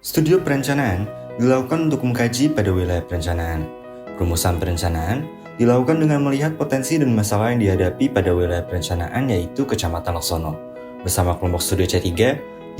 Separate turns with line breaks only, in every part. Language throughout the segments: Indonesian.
Studi perencanaan dilakukan untuk mengkaji pada wilayah perencanaan. Rumusan perencanaan dilakukan dengan melihat potensi dan masalah yang dihadapi pada wilayah perencanaan, yaitu Kecamatan Laksono. Bersama kelompok studi C3,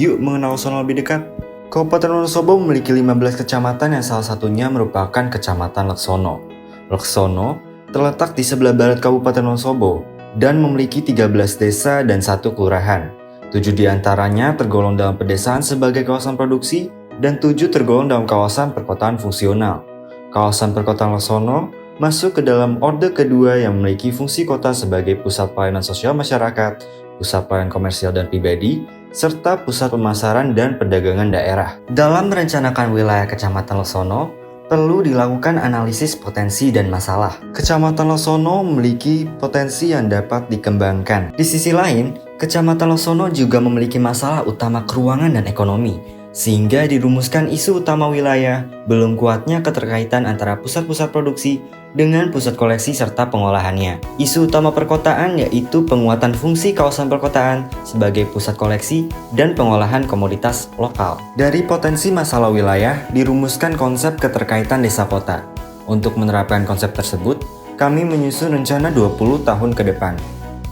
yuk mengenal Laksono lebih dekat. Kabupaten Wonosobo memiliki 15 kecamatan yang salah satunya merupakan Kecamatan Laksono. Laksono terletak di sebelah barat Kabupaten Wonosobo dan memiliki 13 desa dan 1 kelurahan. 7 diantaranya tergolong dalam pedesaan sebagai kawasan produksi dan 7 tergolong dalam kawasan perkotaan fungsional. Kawasan perkotaan Laksono masuk ke dalam orde kedua yang memiliki fungsi kota sebagai pusat pelayanan sosial masyarakat, pusat pelayanan komersial dan pribadi, serta pusat pemasaran dan perdagangan daerah. Dalam merencanakan wilayah Kecamatan Laksono, perlu dilakukan analisis potensi dan masalah. Kecamatan Laksono memiliki potensi yang dapat dikembangkan. Di sisi lain, Kecamatan Laksono juga memiliki masalah utama keuangan dan ekonomi, sehingga dirumuskan isu utama wilayah, belum kuatnya keterkaitan antara pusat-pusat produksi dengan pusat koleksi serta pengolahannya. Isu utama perkotaan yaitu penguatan fungsi kawasan perkotaan sebagai pusat koleksi dan pengolahan komoditas lokal. Dari potensi masalah wilayah, dirumuskan konsep keterkaitan desa kota. Untuk menerapkan konsep tersebut, kami menyusun rencana 20 tahun ke depan.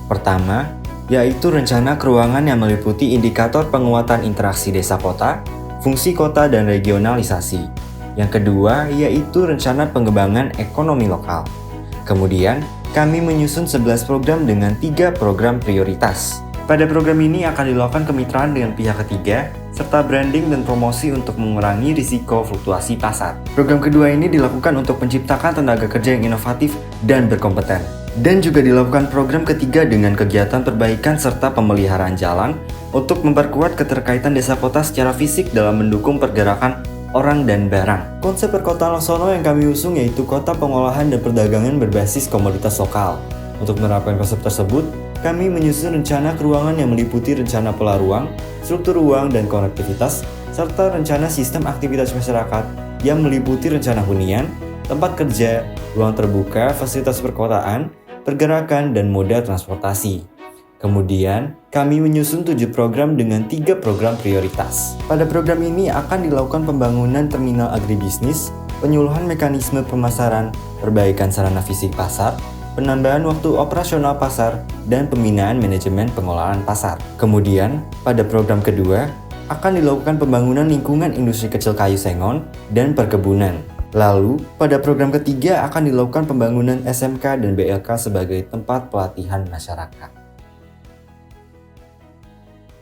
Pertama, yaitu rencana keuangan yang meliputi indikator penguatan interaksi desa kota, fungsi kota dan regionalisasi. Yang kedua, yaitu rencana pengembangan ekonomi lokal. Kemudian, kami menyusun 11 program dengan 3 program prioritas. Pada program ini akan dilakukan kemitraan dengan pihak ketiga, serta branding dan promosi untuk mengurangi risiko fluktuasi pasar. Program kedua ini dilakukan untuk menciptakan tenaga kerja yang inovatif dan berkompeten. Dan juga dilakukan program ketiga dengan kegiatan perbaikan serta pemeliharaan jalan untuk memperkuat keterkaitan desa kota secara fisik dalam mendukung pergerakan orang dan barang. Konsep perkotaan Laksono yang kami usung yaitu kota pengolahan dan perdagangan berbasis komoditas lokal. Untuk menerapkan konsep tersebut, kami menyusun rencana keuangan yang meliputi rencana pola ruang, struktur ruang dan konektivitas, serta rencana sistem aktivitas masyarakat yang meliputi rencana hunian, tempat kerja, ruang terbuka, fasilitas perkotaan, pergerakan, dan moda transportasi. Kemudian, kami menyusun 7 program dengan 3 program prioritas. Pada program ini akan dilakukan pembangunan terminal agribisnis, penyuluhan mekanisme pemasaran, perbaikan sarana fisik pasar, penambahan waktu operasional pasar, dan pembinaan manajemen pengolahan pasar. Kemudian, pada program kedua, akan dilakukan pembangunan lingkungan industri kecil kayu sengon dan perkebunan. Lalu, pada program ketiga akan dilakukan pembangunan SMK dan BLK sebagai tempat pelatihan masyarakat.